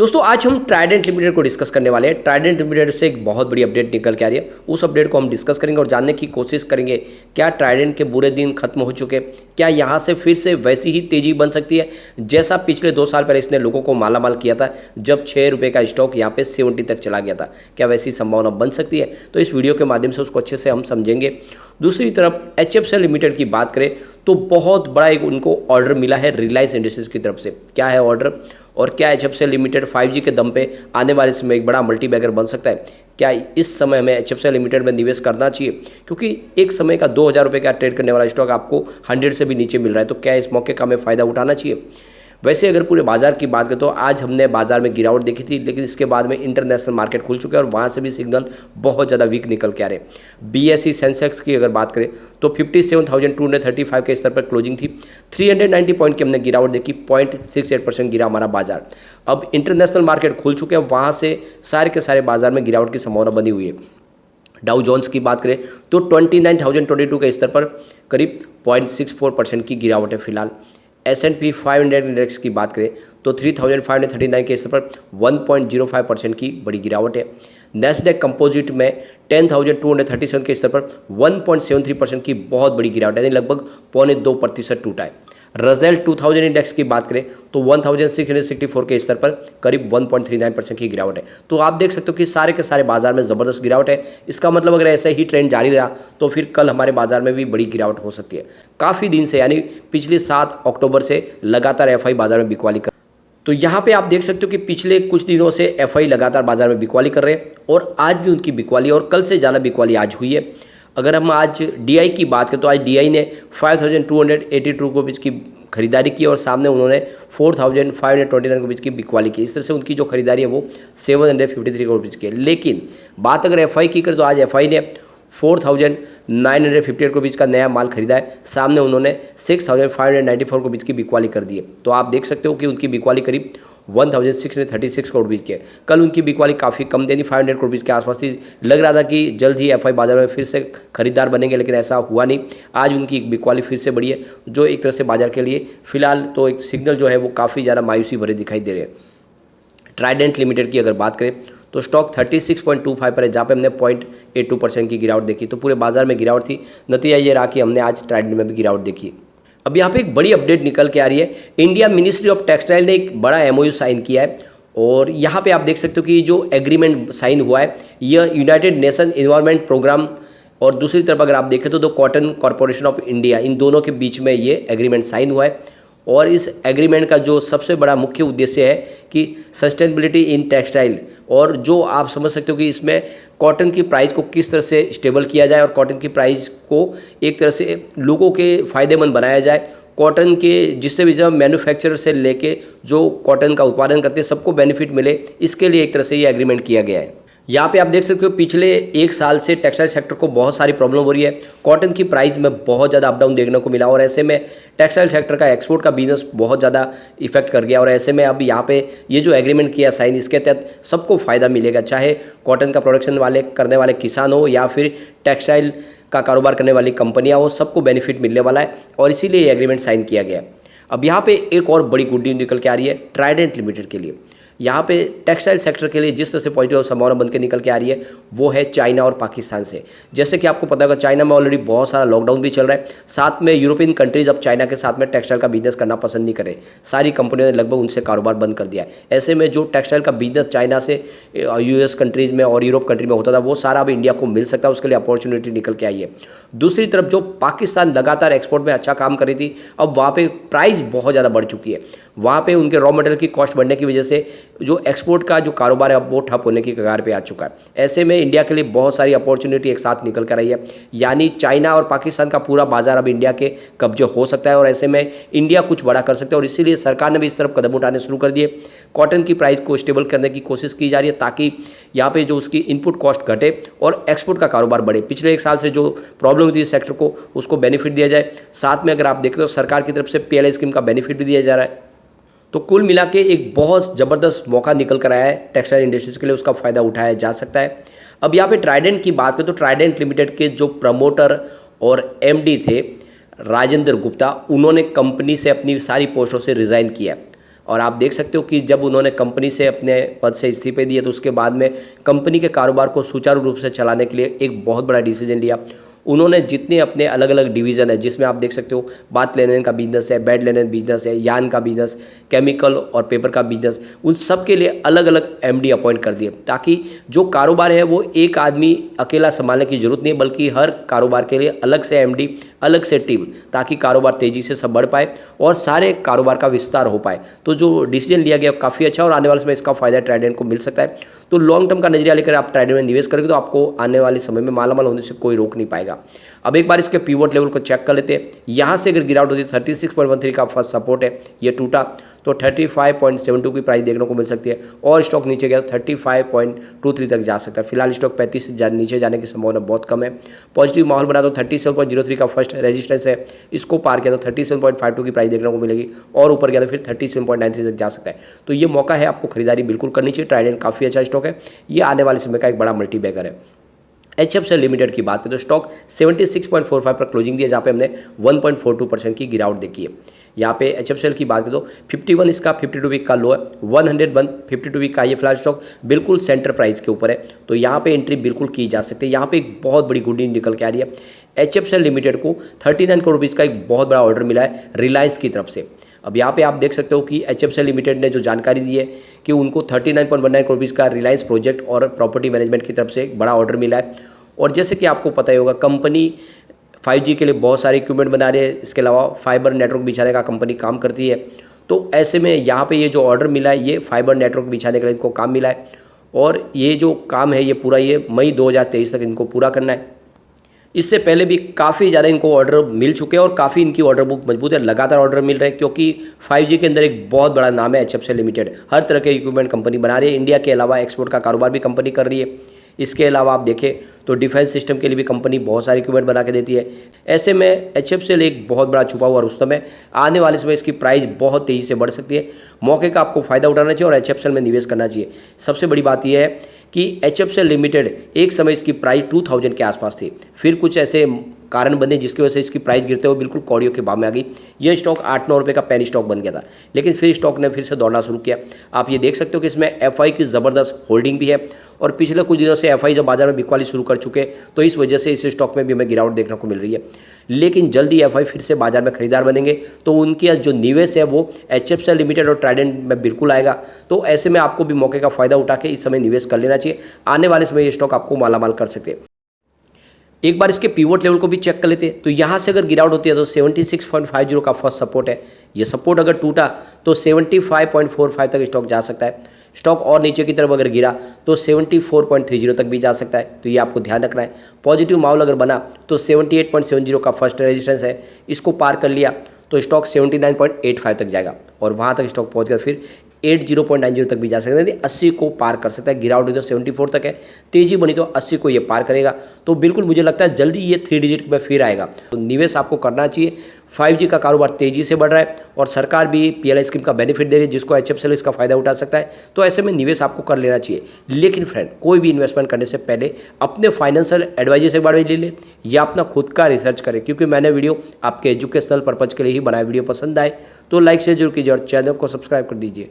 दोस्तों आज हम ट्राइडेंट लिमिटेड को डिस्कस करने वाले हैं। ट्राइडेंट लिमिटेड से एक बहुत बड़ी अपडेट निकल के आ रही है, उस अपडेट को हम डिस्कस करेंगे और जानने की कोशिश करेंगे क्या ट्राइडेंट के बुरे दिन खत्म हो चुके, क्या यहाँ से फिर से वैसी ही तेजी बन सकती है जैसा पिछले 2 साल पहले इसने लोगों को मालामाल किया था जब 6 रुपये का स्टॉक यहाँ पे 70 तक चला गया था। क्या वैसी संभावना बन सकती है? तो इस वीडियो के माध्यम से उसको अच्छे से हम समझेंगे। दूसरी तरफ HFCL लिमिटेड की बात करें तो बहुत बड़ा एक उनको ऑर्डर मिला है रिलायंस इंडस्ट्रीज की तरफ से। क्या है ऑर्डर और क्या HFCL लिमिटेड 5G के दम पे आने वाले समय एक बड़ा मल्टीबैगर बन सकता है? क्या इस समय हमें HFCL लिमिटेड में निवेश करना चाहिए? क्योंकि एक समय का 2000 रुपये का ट्रेड करने वाला स्टॉक आपको 100 से भी नीचे मिल रहा है, तो क्या इस मौके का हमें फ़ायदा उठाना चाहिए? वैसे अगर पूरे बाजार की बात करें तो आज हमने बाजार में गिरावट देखी थी, लेकिन इसके बाद में इंटरनेशनल मार्केट खुल चुके हैं और वहाँ से भी सिग्नल बहुत ज़्यादा वीक निकल के आ रहे हैं। BSE सेंसेक्स की अगर बात करें तो 57,235 के स्तर पर क्लोजिंग थी। 390 पॉइंट की हमने गिरावट देखी, 0.68% गिरा हमारा बाजार। अब इंटरनेशनल मार्केट खुल चुके हैं, वहाँ से सारे के सारे बाजार में गिरावट की संभावना बनी हुई है। डाउ जोन्स की बात करें तो 29,022 के स्तर पर करीब 0.64% की गिरावट है फिलहाल। S&P 500 इंडेक्स की बात करें तो 3,539 के स्तर पर 1.05% की बड़ी गिरावट है। नैस्डैक कंपोजिट में 10,237 के स्तर पर 1.73% की बहुत बड़ी गिरावट है, यानी लगभग 0.2% टूटा है। रसेल 2000 इंडेक्स की बात करें तो 1664 के स्तर पर करीब 1.39% की गिरावट है। तो आप देख सकते हो कि सारे के सारे बाजार में ज़बरदस्त गिरावट है। इसका मतलब अगर ऐसा ही ट्रेंड जारी रहा तो फिर कल हमारे बाजार में भी बड़ी गिरावट हो सकती है। काफ़ी दिन से यानी पिछले 7 अक्टूबर से लगातार FI बाजार में बिकवाली कर, तो यहाँ पे आप देख सकते हो कि पिछले कुछ दिनों से FI लगातार बाजार में बिकवाली कर रहे हैं और आज भी उनकी बिकवाली और कल से ज़्यादा बिकवाली आज हुई है। अगर हम आज DI की बात करें तो आज DI ने 5,282 रुपीज़ की खरीदारी की और सामने उन्होंने 4,529 रुपीज़ की बिकवाली की। इस तरह से उनकी जो खरीदारी है वो 753 रुपीज़ की है। लेकिन बात अगर FI की करें तो आज FI ने 4,958 रुपीज़ का नया माल खरीदा है, सामने उन्होंने 6,594 रुपीज़ की बिकवाली कर दी है। तो आप देख सकते हो कि उनकी बिकवाली करीब 1,636 करोड़ रुपीज़ की है। कल उनकी बिकवाली काफ़ी कम थी, 500 करोड़ रुपीज़ के आसपास थी। लग रहा था कि जल्द ही FI बाजार में फिर से खरीदार बनेंगे, लेकिन ऐसा हुआ नहीं। आज उनकी बिकवाली फिर से बढ़ी है, जो एक तरह से बाजार के लिए फिलहाल तो एक सिग्नल जो है वो काफ़ी ज़्यादा मायूसी भरे दिखाई दे रहे हैं। ट्राइडेंट लिमिटेड की अगर बात करें तो स्टॉक 36.25 पर है, जहाँ पे हमने 0.82% की गिरावट देखी। तो पूरे बाजार में गिरावट थी, नतीजा ये रहा कि हमने आज ट्राइडेंट में भी गिरावट देखी। अब यहाँ पे एक बड़ी अपडेट निकल के आ रही है। इंडिया मिनिस्ट्री ऑफ टेक्सटाइल ने एक बड़ा MOU साइन किया है और यहाँ पे आप देख सकते हो कि जो एग्रीमेंट साइन हुआ है यह यूनाइटेड नेशन इन्वायरमेंट प्रोग्राम और दूसरी तरफ अगर आप देखें तो कॉटन कॉरपोरेशन ऑफ इंडिया, इन दोनों के बीच में ये एग्रीमेंट साइन हुआ है। और इस एग्रीमेंट का जो सबसे बड़ा मुख्य उद्देश्य है कि सस्टेनेबिलिटी इन टेक्सटाइल, और जो आप समझ सकते हो कि इसमें कॉटन की प्राइस को किस तरह से स्टेबल किया जाए और कॉटन की प्राइस को एक तरह से लोगों के फ़ायदेमंद बनाया जाए। कॉटन के जिससे भी जब मैन्युफैक्चरर से लेके जो कॉटन का उत्पादन करते हैं सबको बेनिफिट मिले, इसके लिए एक तरह से ये एग्रीमेंट किया गया है। यहाँ पे आप देख सकते हो पिछले 1 साल से टेक्सटाइल सेक्टर को बहुत सारी प्रॉब्लम हो रही है। कॉटन की प्राइस में बहुत ज़्यादा अप डाउन देखने को मिला और ऐसे में टेक्सटाइल सेक्टर का एक्सपोर्ट का बिजनेस बहुत ज़्यादा इफेक्ट कर गया। और ऐसे में अब यहाँ पे ये जो एग्रीमेंट किया साइन, इसके तहत सबको फ़ायदा मिलेगा, चाहे कॉटन का प्रोडक्शन वाले करने वाले किसान हो या फिर टेक्सटाइल का कारोबार करने वाली कंपनियाँ हो, सबको बेनिफिट मिलने वाला है और इसीलिए ये एग्रीमेंट साइन किया गया है। अब यहाँ पे एक और बड़ी गुड न्यूज़ निकल के आ रही है ट्राइडेंट लिमिटेड के लिए। यहाँ पे टेक्सटाइल सेक्टर के लिए जिस तरह से पॉजिटिव संभावना बन के निकल के आ रही है वो है चाइना और पाकिस्तान से। जैसे कि आपको पता होगा चाइना में ऑलरेडी बहुत सारा लॉकडाउन भी चल रहा है, साथ में यूरोपियन कंट्रीज अब चाइना के साथ में टेक्सटाइल का बिजनेस करना पसंद नहीं करे। सारी कंपनियों ने लगभग उनसे कारोबार बंद कर दिया है। ऐसे में जो टेक्सटाइल का बिजनेस चाइना से US कंट्रीज में और यूरोप कंट्री में होता था वो सारा अब इंडिया को मिल सकता है, उसके लिए अपॉर्चुनिटी निकल के आई है। दूसरी तरफ जो पाकिस्तान लगातार एक्सपोर्ट में अच्छा काम कर रही थी, अब वहाँ पे प्राइस बहुत ज़्यादा बढ़ चुकी है। वहाँ पे उनके रॉ मटेरियल की कॉस्ट बढ़ने की वजह से जो एक्सपोर्ट का जो कारोबार है अब वो ठप होने की कगार पे आ चुका है। ऐसे में इंडिया के लिए बहुत सारी अपॉर्चुनिटी एक साथ निकल कर आई है, यानी चाइना और पाकिस्तान का पूरा बाजार अब इंडिया के कब्जे हो सकता है और ऐसे में इंडिया कुछ बड़ा कर सकता है। और इसीलिए सरकार ने भी इस तरफ कदम उठाने शुरू कर दिए। कॉटन की प्राइस को स्टेबल करने की कोशिश की जा रही है ताकि यहाँ पे जो उसकी इनपुट कॉस्ट घटे और एक्सपोर्ट का कारोबार बढ़े। पिछले 1 साल से जो प्रॉब्लम हुई थी सेक्टर को, उसको बेनिफिट दिया जाए। साथ में अगर आप देखते हो सरकार की तरफ से PLI स्कीम का बेनिफिट भी दिया जा रहा है। तो कुल मिला के एक बहुत ज़बरदस्त मौका निकल कर आया है टेक्सटाइल इंडस्ट्रीज़ के लिए, उसका फ़ायदा उठाया जा सकता है। अब यहाँ पे ट्राइडेंट की बात करें तो ट्राइडेंट लिमिटेड के जो प्रमोटर और MD थे राजेंद्र गुप्ता, उन्होंने कंपनी से अपनी सारी पोस्टों से रिज़ाइन किया और आप देख सकते हो कि जब उन्होंने कंपनी से अपने पद से इस्तीफे दिए तो उसके बाद में कंपनी के कारोबार को सुचारू रूप से चलाने के लिए एक बहुत बड़ा डिसीजन लिया। उन्होंने जितने अपने अलग अलग डिवीज़न है, जिसमें आप देख सकते हो बात लेने का बिजनेस है, बेड लेने बिजनेस है, यान का बिजनेस, केमिकल और पेपर का बिजनेस, उन सब के लिए अलग अलग एमडी अपॉइंट कर दिए, ताकि जो कारोबार है वो एक आदमी अकेला संभालने की जरूरत नहीं, बल्कि हर कारोबार के लिए अलग से एमडी, अलग से टीम, ताकि कारोबार तेज़ी से सब बढ़ पाए और सारे कारोबार का विस्तार हो पाए। तो जो डिसीजन लिया गया काफ़ी अच्छा, और आने वाले समय इसका फायदा ट्राइडेंट को मिल सकता है। तो लॉन्ग टर्म का नजरिया लेकर आप ट्राइडेंट में निवेश करेंगे तो आपको आने वाले समय में मालामाल होने से कोई रोक नहीं पाएगा। अब एक बार इसके पिवोट लेवल को चेक कर लेते हैं। यहाँ से अगर गिरावट होती है 36.13 का फर्स्ट सपोर्ट है, ये टूटा तो 35.72 की प्राइस देखने को मिल सकती है, और स्टॉक नीचे गया तो 35.23 तक जा सकता है। फिलहाल स्टॉक 35 से नीचे जाने की संभावना बहुत कम है। पॉजिटिव माहौल बना तो 37.03 का फर्स्ट रेजिस्टेंस है, इसको पार किया तो 37.52 की प्राइस देखने को मिलेगी, और ऊपर गया तो फिर 37.93 तक जा सकता है। तो ये मौका है, आपको खरीदारी बिल्कुल करनी चाहिए। ट्राइडेंट काफ़ी अच्छा स्टॉक है, ये आने वाले समय का एक बड़ा मल्टीबैगर है। HFCL लिमिटेड की बात करें तो स्टॉक 76.45 पर क्लोजिंग दिया, जहाँ पे हमने 1.42% की गिरावट देखी है। यहाँ पे HFCL की बात करें तो 51 इसका 52 वीक का लो है, 101 52 वीक का ये फिलहाल स्टॉक बिल्कुल सेंटर प्राइस के ऊपर है, तो यहाँ पे एंट्री बिल्कुल की जा सकती है। यहाँ पे एक बहुत बड़ी गुड न्यूज निकल के आ रही है। HFCL लिमिटेड को 39 करोड़ रुपीज़ का एक बहुत बड़ा ऑर्डर मिला है रिलायंस की तरफ से। अब यहाँ पे आप देख सकते हो कि HFCL लिमिटेड ने जो जानकारी दी है कि उनको 39.19 करोड़ रुपीज़ का रिलायंस प्रोजेक्ट और प्रॉपर्टी मैनेजमेंट की तरफ से एक बड़ा ऑर्डर मिला है। और जैसे कि आपको पता ही होगा, कंपनी 5G के लिए बहुत सारे इक्विपमेंट बना रही है, इसके अलावा फाइबर नेटवर्क बिछाने का कंपनी काम करती है। तो ऐसे में यहाँ पे ये जो ऑर्डर मिला है, ये फाइबर नेटवर्क बिछाने के लिए इनको काम मिला है, और ये जो काम है ये पूरा ये मई 2023 तक इनको पूरा करना है। इससे पहले भी काफ़ी ज़्यादा इनको ऑर्डर मिल चुके हैं और काफ़ी इनकी ऑर्डर बुक मजबूत है, लगातार ऑर्डर मिल रहे हैं, क्योंकि 5G के अंदर एक बहुत बड़ा नाम है HFCL लिमिटेड। हर तरह के इक्विपमेंट कंपनी बना रही है, इंडिया के अलावा एक्सपोर्ट का कारोबार भी कंपनी कर रही है। इसके अलावा आप देखें तो डिफेंस सिस्टम के लिए भी कंपनी बहुत सारी इक्विपमेंट बना के देती है। ऐसे में HFCL एक बहुत बड़ा छुपा हुआ रुस्तम है, आने वाले समय इसकी प्राइस बहुत तेज़ी से बढ़ सकती है। मौके का आपको फायदा उठाना चाहिए और HFCL में निवेश करना चाहिए। सबसे बड़ी बात यह है कि HFCL लिमिटेड एक समय इसकी प्राइस 2000 के आसपास थी, फिर कुछ ऐसे कारण बने जिसकी वजह से इसकी प्राइस गिरते हुए बिल्कुल कौड़ियों के भाव में आ गई। यह स्टॉक 8-9 रुपये का पेनी स्टॉक बन गया था, लेकिन फिर स्टॉक ने फिर से दौड़ना शुरू किया। आप ये देख सकते हो कि इसमें FI की ज़बरदस्त होल्डिंग भी है, और पिछले कुछ दिनों से FI जब बाजार में बिकवाली शुरू कर चुके, तो इस वजह से इस स्टॉक में भी हमें गिरावट देखने को मिल रही है। लेकिन जल्दी FI फिर से बाजार में खरीदार बनेंगे, तो उनकी जो निवेश है वो HFCL लिमिटेड और ट्राइडेंट में बिल्कुल आएगा। तो ऐसे में आपको भी मौके का फायदा उठा के इस समय निवेश कर लेना चाहिए। आने वाले समय ये स्टॉक आपको मालामाल कर सकते हैं। एक बार इसके पिवोट लेवल को भी चेक कर लेते हैं। तो यहाँ से अगर गिरावट होती है तो 76.50 का फर्स्ट सपोर्ट है, ये सपोर्ट अगर टूटा तो 75.45 तक स्टॉक जा सकता है। स्टॉक और नीचे की तरफ अगर गिरा तो 74.30 तक भी जा सकता है, तो ये आपको ध्यान रखना है। पॉजिटिव माहौल अगर बना तो 78.70 का फर्स्ट रेजिस्टेंस है, इसको पार कर लिया तो स्टॉक 79.85 तक जाएगा, और वहाँ तक स्टॉक पहुँच गया फिर 80.90 तक भी जा सकता है, 80 को पार कर सकता है। गिरावट हुई तो 74 तक है, तेजी बनी तो 80 को ये पार करेगा। तो बिल्कुल मुझे लगता है जल्दी ये 3 डिजिट में फिर आएगा। तो निवेश आपको करना चाहिए। 5G का कारोबार तेजी से बढ़ रहा है और सरकार भी PLI स्कीम का बेनिफिट दे रही है, जिसको HFCL इसका फायदा उठा सकता है। तो ऐसे में निवेश आपको कर लेना चाहिए। लेकिन फ्रेंड, कोई भी इन्वेस्टमेंट करने से पहले अपने फाइनेंशियल एडवाइजर से बारे में ले लें या अपना खुद का रिसर्च करें, क्योंकि मैंने वीडियो आपके एजुकेशनल पर्पज के लिए ही बनाया। वीडियो पसंद आए तो लाइक शेयर जरूर कीजिए और चैनल को सब्सक्राइब कर दीजिए।